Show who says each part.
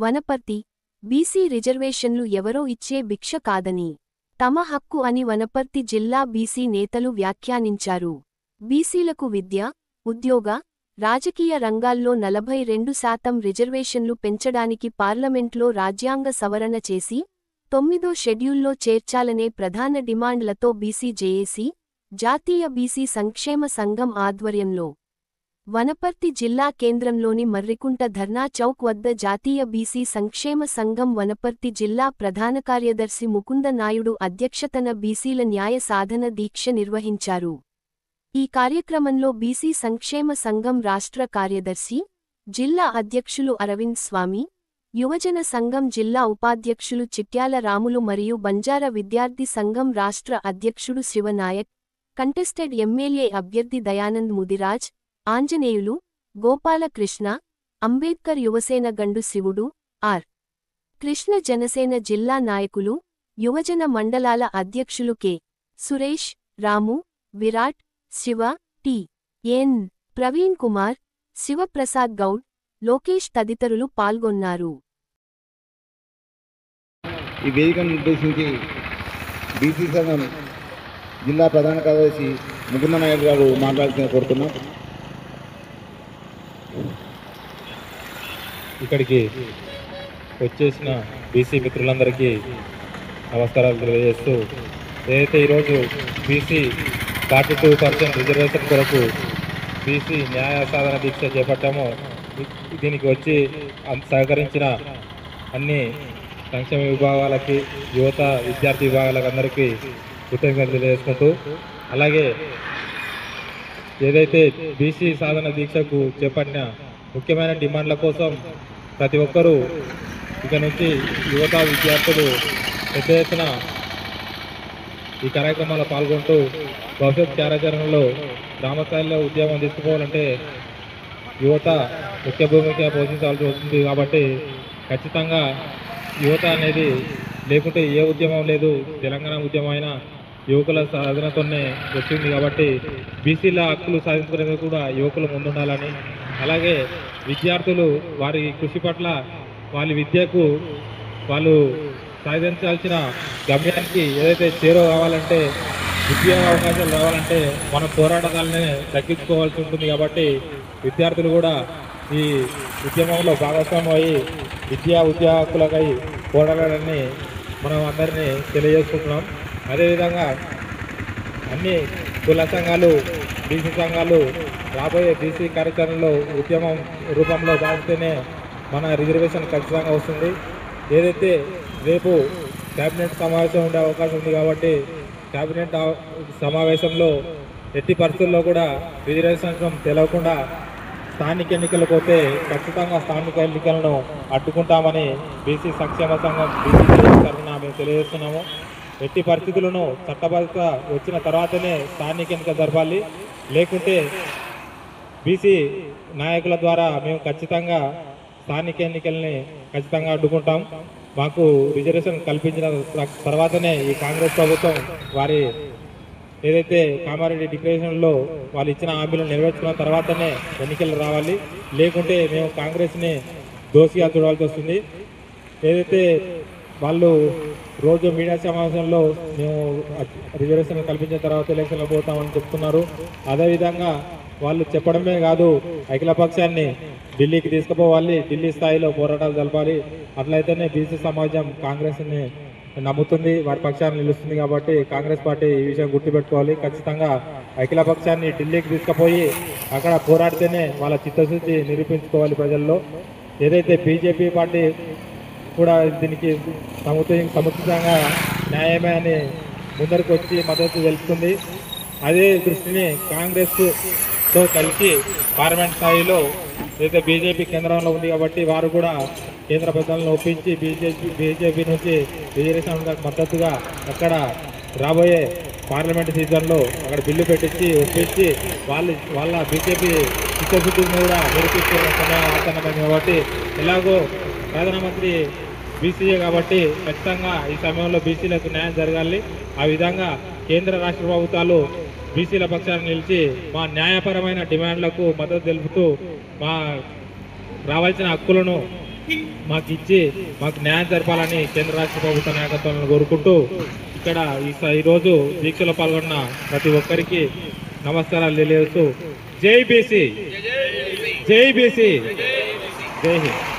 Speaker 1: Wanaparthy BC రిజర్వేషన్లు ఎవరో ఇచ్చే భిక్ష కాదని, తమ హక్కు అని వనపర్తి జిల్లా బీసీ నేతలు వ్యాఖ్యానించారు. బీసీలకు విద్య, ఉద్యోగ, రాజకీయ రంగాల్లో 42% రిజర్వేషన్లు పెంచడానికి పార్లమెంట్లో రాజ్యాంగ సవరణ చేసి 9వ షెడ్యూల్లో చేర్చాలనే ప్రధాన డిమాండ్లతో బీసీ జేఏసీ, జాతీయ బీసీ సంక్షేమ సంఘం ఆధ్వర్యంలో వనపర్తి జిల్లా కేంద్రంలోని మర్రికుంట ధర్నా చౌక్ వద్ద జాతీయ బీసీ సంక్షేమ సంఘం వనపర్తి జిల్లా ప్రధాన కార్యదర్శి ముకుంద నాయుడు అధ్యక్షతన బీసీల న్యాయ సాధన దీక్ష నిర్వహించారు. ఈ కార్యక్రమంలో బీసీ సంక్షేమ సంఘం రాష్ట్ర కార్యదర్శి, జిల్లా అధ్యక్షులు అరవింద్ స్వామి, యువజన సంఘం జిల్లా ఉపాధ్యక్షులు చిట్యాల రాములు మరియు బంజారా విద్యార్థి సంఘం రాష్ట్ర అధ్యక్షుడు శివనాయక్, కంటెస్టెడ్ ఎమ్మెల్యే అభ్యర్థి దయానంద్ ముదిరాజ్, ఆంజనేయులు, గోపాలకృష్ణ, అంబేద్కర్ యువసేన గండు శివుడు, ఆర్. కృష్ణ జనసేన జిల్లా నాయకులు, యువజన మండలాల అధ్యక్షులు కె. సురేష్, రాము, విరాట్, శివ, టి. ఎన్. ప్రవీణ్ కుమార్, శివప్రసాద్ గౌడ్, లోకేష్ తదితరులు పాల్గొన్నారు.
Speaker 2: ఈ వేదికను ఉద్దేశించి బీసీ సంఘం జిల్లా ప్రధాన కార్యదర్శి ముకుంద నాయుడు గారు మాట్లాడుతూ కోరుతున్నాం.
Speaker 3: ఇక్కడికి వచ్చేసిన బీసీ మిత్రులందరికీ నమస్కారాలు తెలియజేస్తూ, ఏదైతే ఈరోజు బీసీ 42% రిజర్వేషన్ కొరకు బీసీ న్యాయ సాధన దీక్ష చేపట్టామో, దీనికి వచ్చి సహకరించిన అన్ని సంక్షేమ విభాగాలకి, యువత విద్యార్థి విభాగాలకు అందరికీ కృతజ్ఞతలు తెలియజేసుకుంటూ, అలాగే ఏదైతే బీసీ సాధన దీక్షకు చేపట్టిన ముఖ్యమైన డిమాండ్ల కోసం ప్రతి ఒక్కరూ ఇక నుంచి యువత విద్యార్థులు పెద్ద ఎత్తున ఈ కార్యక్రమాల్లో పాల్గొంటూ భవిష్యత్ కార్యాచరణలో గ్రామస్థాయిలో ఉద్యమం తీసుకుపోవాలంటే యువత ముఖ్య భూమిక పోషించాల్సి వస్తుంది. కాబట్టి ఖచ్చితంగా యువత అనేది లేకుంటే ఏ ఉద్యమం లేదు. తెలంగాణ ఉద్యమం అయినా యువకుల సాధనతోనే వచ్చింది. కాబట్టి బీసీల హక్కులు సాధించుకునేందుకు కూడా యువకులు ముందుండాలని, అలాగే విద్యార్థులు వారి కృషి పట్ల వాళ్ళ విద్యకు వాళ్ళు సాధించాల్సిన గమ్యానికి ఏదైతే చేరువ కావాలంటే, ఉద్యోగ అవకాశాలు రావాలంటే మన పోరాటాలనే తగ్గించుకోవాల్సి ఉంటుంది. కాబట్టి విద్యార్థులు కూడా ఈ ఉద్యమంలో భాగస్వామ్యం అయ్యి విద్యా ఉద్యోగ హక్కులకై పోరాడాలని మనం అందరినీ తెలియజేసుకుంటున్నాం. అదేవిధంగా అన్ని కుల సంఘాలు, బీసీ సంఘాలు రాబోయే బీసీ కార్యాచరణలో ఉద్యమం రూపంలో భావిస్తేనే మన రిజర్వేషన్ ఖచ్చితంగా వస్తుంది. ఏదైతే రేపు క్యాబినెట్ సమావేశం ఉండే అవకాశం ఉంది. కాబట్టి క్యాబినెట్ సమావేశంలో ఎట్టి పరిస్థితుల్లో కూడా రిజర్వేషన్ తెలవకుండా స్థానిక ఎన్నికలు పోతే ఖచ్చితంగా స్థానిక ఎన్నికలను అడ్డుకుంటామని బీసీ సంక్షేమ సంఘం బీసీ తరఫున మేము తెలియజేస్తున్నాము. ఎట్టి పరిస్థితులను చట్టబద్ధత వచ్చిన తర్వాతనే స్థానిక ఎన్నిక జరపాలి. లేకుంటే బీసీ నాయకుల ద్వారా మేము ఖచ్చితంగా స్థానిక ఎన్నికల్ని ఖచ్చితంగా అడ్డుకుంటాం. మాకు రిజర్వేషన్ కల్పించిన తర్వాతనే ఈ కాంగ్రెస్ ప్రభుత్వం వారి ఏదైతే కామారెడ్డి డిక్లరేషన్లో వాళ్ళు ఇచ్చిన హామీలను నెరవేర్చుకున్న తర్వాతనే ఎన్నికలు రావాలి. లేకుంటే మేము కాంగ్రెస్ని దోషిగా చూడాల్సి వస్తుంది. ఏదైతే వాళ్ళు రోజు మీడియా సమావేశంలో మేము రిజర్వేషన్ కల్పించిన తర్వాత ఎలక్షన్లో పోతామని చెప్తున్నారు. అదేవిధంగా వాళ్ళు చెప్పడమే కాదు, అఖిలపక్షాన్ని ఢిల్లీకి తీసుకుపోవాలి, ఢిల్లీ స్థాయిలో పోరాటాలు జరపాలి. అట్లయితేనే బీసీ సమాజం కాంగ్రెస్ని నమ్ముతుంది, వారి పక్షాన్ని నిలుస్తుంది. కాబట్టి కాంగ్రెస్ పార్టీ ఈ విషయం గుర్తుపెట్టుకోవాలి. ఖచ్చితంగా అఖిలపక్షాన్ని ఢిల్లీకి తీసుకుపోయి అక్కడ పోరాడితేనే వాళ్ళ చిత్తశుద్ధి నిరూపించుకోవాలి ప్రజల్లో. ఏదైతే బీజేపీ పార్టీ కూడా దీనికి సముచితంగా న్యాయమే అని ముందరికి వచ్చి మద్దతు తెలుపుతుంది. అదే దృష్టిని కాంగ్రెస్తో కలిసి పార్లమెంట్ స్థాయిలో ఏదైతే బీజేపీ కేంద్రంలో ఉంది కాబట్టి వారు కూడా కేంద్ర పెద్దలను ఒప్పించి బీజేపీ నుంచి రిజర్వేషన్ మద్దతుగా అక్కడ రాబోయే పార్లమెంట్ సీజన్లో అక్కడ బిల్లు పెట్టించి ఒప్పించి వాళ్ళ బీజేపీ చిత్తశుద్ధిని కూడా నిరూపించే సమయం ఆసన్నమైంది. కాబట్టి ఎలాగో ప్రధానమంత్రి బీసీఏ కాబట్టి ఖచ్చితంగా ఈ సమయంలో బీసీలకు న్యాయం జరగాలి. ఆ విధంగా కేంద్ర రాష్ట్ర ప్రభుత్వాలు బీసీల పక్షాన్ని నిలిచి మా న్యాయపరమైన డిమాండ్లకు మద్దతు తెలుపుతూ మా రావాల్సిన హక్కులను మాకు న్యాయం జరపాలని కేంద్ర రాష్ట్ర ప్రభుత్వ నాయకత్వాలను కోరుకుంటూ ఇక్కడ ఈరోజు దీక్షలో పాల్గొన్న ప్రతి ఒక్కరికి నమస్కారాలు తెలియజేస్తూ జై బీసీ, జై బీసీ, జై హింద్.